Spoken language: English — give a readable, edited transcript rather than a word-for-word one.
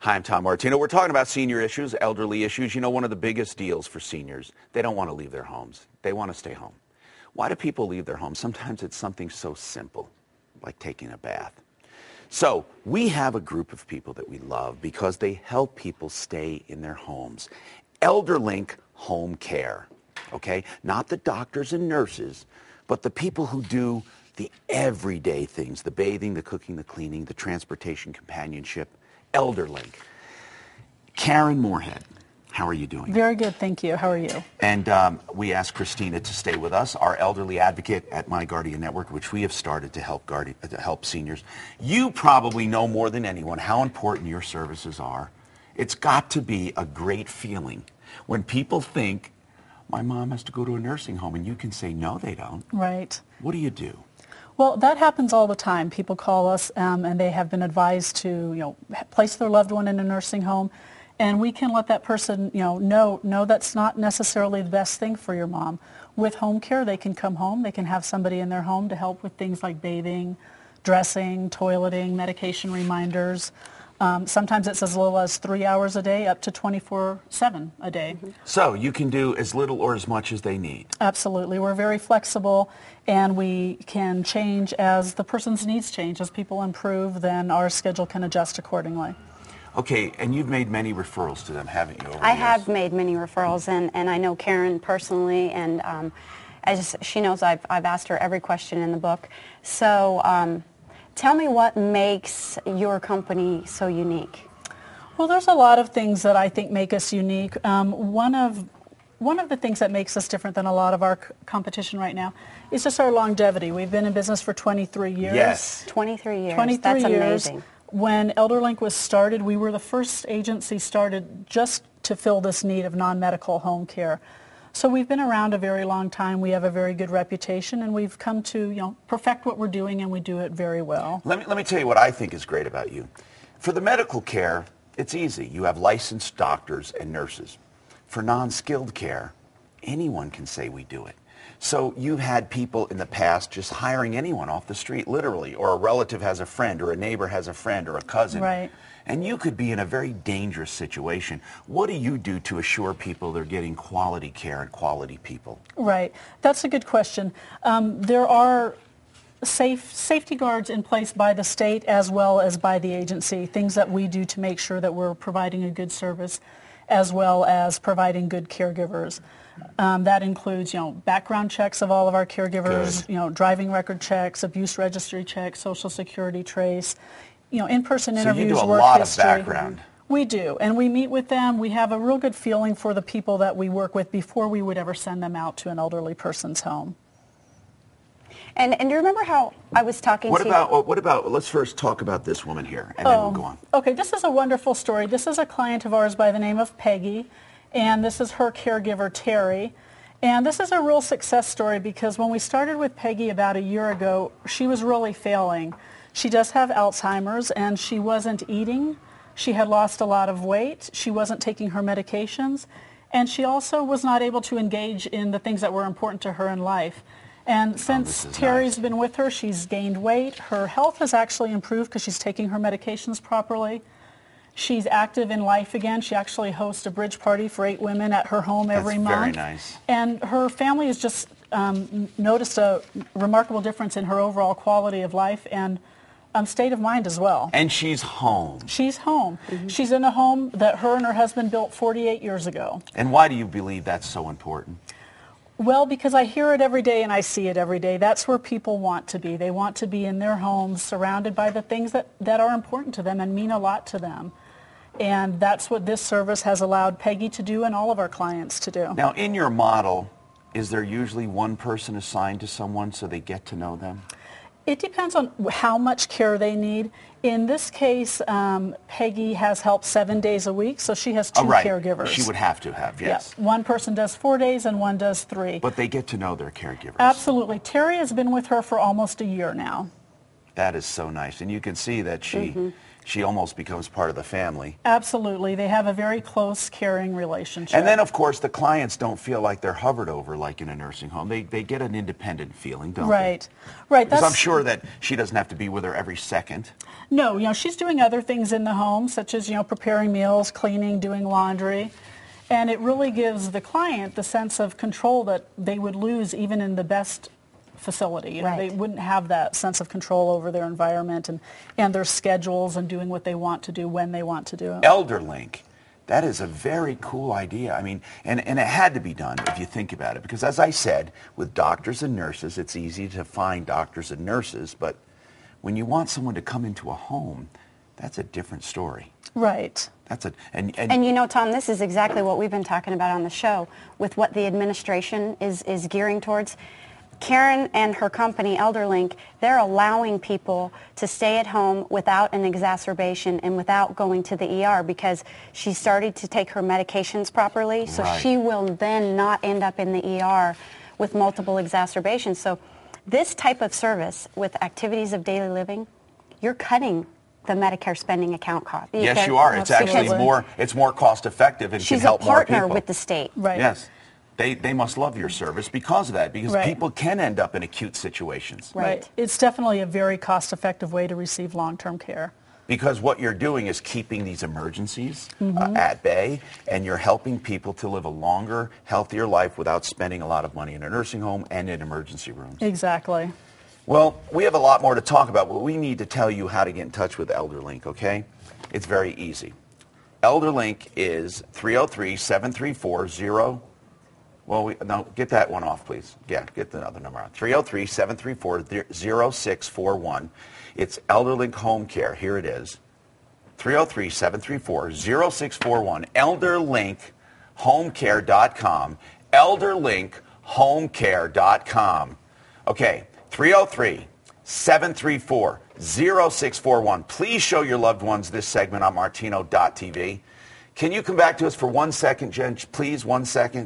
Hi, I'm Tom Martino. We're talking about senior issues, elderly issues. You know, one of the biggest deals for seniors, they don't want to leave their homes. They want to stay home. Why do people leave their homes? Sometimes it's something so simple, like taking a bath. So we have a group of people that we love because they help people stay in their homes. Elderlink Home Care, okay? Not the doctors and nurses, but the people who do the everyday things, the bathing, the cooking, the cleaning, the transportation, companionship. Elderlink. Karen Moorhead, how are you doing? Very good, thank you. How are you? And we asked Christina to stay with us, our elderly advocate at My Guardian Network, which we have started to help seniors. You probably know more than anyone how important your services are. It's got to be a great feeling when people think, my mom has to go to a nursing home, and you can say, no, they don't. Right. What do you do? Well, that happens all the time. People call us and they have been advised to, place their loved one in a nursing home, and we can let that person, know that's not necessarily the best thing for your mom. With home care, they can come home. They can have somebody in their home to help with things like bathing, dressing, toileting, medication reminders. Sometimes it's as little as 3 hours a day up to 24/7 a day. So you can do as little or as much as they need. Absolutely. We're very flexible, and we can change as the person's needs change. As people improve, then our schedule can adjust accordingly. Okay, and you've made many referrals to them, haven't you? I have made many referrals, and I know Karen personally, and as she knows, I've asked her every question in the book. So tell me what makes your company so unique. Well, there's a lot of things that I think make us unique. One of the things that makes us different than a lot of our competition right now is just our longevity. We've been in business for 23 years. Yes. 23 years. 23 That's years. amazing. When Elderlink was started, we were the first agency started just to fill this need of non-medical home care. So we've been around a very long time. We have a very good reputation, and we've come to, perfect what we're doing, and we do it very well. Let me tell you what I think is great about you. For the medical care, it's easy. You have licensed doctors and nurses. For non-skilled care, anyone can say we do it. So you've had people in the past just hiring anyone off the street, literally, or a relative has a friend, or a neighbor has a friend, or a cousin. Right. And you could be in a very dangerous situation. What do you do to assure people they're getting quality care and quality people? Right. That's a good question. There are safety guards in place by the state as well as by the agency, things that we do to make sure that we're providing a good service as well as providing good caregivers. That includes, background checks of all of our caregivers, Good. Driving record checks, abuse registry checks, social security trace, in-person interviews, so you do a work lot history. of background. We do, and we meet with them. We have a real good feeling for the people that we work with before we would ever send them out to an elderly person's home. And do you remember how I was talking to you? What about, let's first talk about this woman here, and then we'll go on. Okay, this is a wonderful story. This is a client of ours by the name of Peggy, and this is her caregiver, Terry. And this is a real success story because when we started with Peggy about a year ago, she was really failing. She does have Alzheimer's, and she wasn't eating. She had lost a lot of weight. She wasn't taking her medications. And she also was not able to engage in the things that were important to her in life. And since Terry's been with her, she's gained weight. Her health has actually improved because she's taking her medications properly. She's active in life again. She actually hosts a bridge party for 8 women at her home every month. Very nice. And her family has just noticed a remarkable difference in her overall quality of life and state of mind as well. And she's home. She's home. Mm-hmm. She's in a home that her and her husband built 48 years ago. And why do you believe that's so important? Well, because I hear it every day and I see it every day. That's where people want to be. They want to be in their homes surrounded by the things that are important to them and mean a lot to them. And that's what this service has allowed Peggy to do and all of our clients to do. Now, in your model, is there usually one person assigned to someone so they get to know them? It depends on how much care they need. In this case, Peggy has help 7 days a week, so she has 2 caregivers. She would have to have, yes. Yeah. One person does 4 days and one does 3. But they get to know their caregivers. Absolutely. Terry has been with her for almost a year now. That is so nice. And you can see that She almost becomes part of the family. Absolutely. They have a very close, caring relationship. And then, of course, the clients don't feel like they're hovered over like in a nursing home. They get an independent feeling, don't Right. they? Right. Because I'm sure that she doesn't have to be with her every second. No, she's doing other things in the home, such as, preparing meals, cleaning, doing laundry. And it really gives the client the sense of control that they would lose even in the best facility. Right. They wouldn't have that sense of control over their environment and their schedules and doing what they want to do when they want to do it. Elderlink. That is a very cool idea. I mean, and it had to be done if you think about it. Because as I said, with doctors and nurses, it's easy to find doctors and nurses. But when you want someone to come into a home, that's a different story. Right. That's And Tom, this is exactly what we've been talking about on the show with what the administration is gearing towards. Karen and her company, Elderlink, they're allowing people to stay at home without an exacerbation and without going to the ER because she started to take her medications properly, so Right. she will then not end up in the ER with multiple exacerbations. So this type of service with activities of daily living, you're cutting the Medicare spending account cost. Yes, you are. It's actually more cost effective and can She's a help more partner people. with the state. Right. Yes. They must love your service because of that, because Right. people can end up in acute situations. Right. It's definitely a very cost-effective way to receive long-term care. Because what you're doing is keeping these emergencies at bay, and you're helping people to live a longer, healthier life without spending a lot of money in a nursing home and in emergency rooms. Exactly. Well, we have a lot more to talk about, but we need to tell you how to get in touch with Elderlink, okay? It's very easy. Elderlink is 303-734-0. Well, no, get that one off, please. Yeah, get the other number out. 303-734-0641. It's Elderlink Home Care. Here it is. 303-734-0641. ElderlinkHomeCare.com. ElderlinkHomeCare.com. Okay, 303-734-0641. Please show your loved ones this segment on Martino.tv. Can you come back to us for 1 second, Jen? Please, 1 second.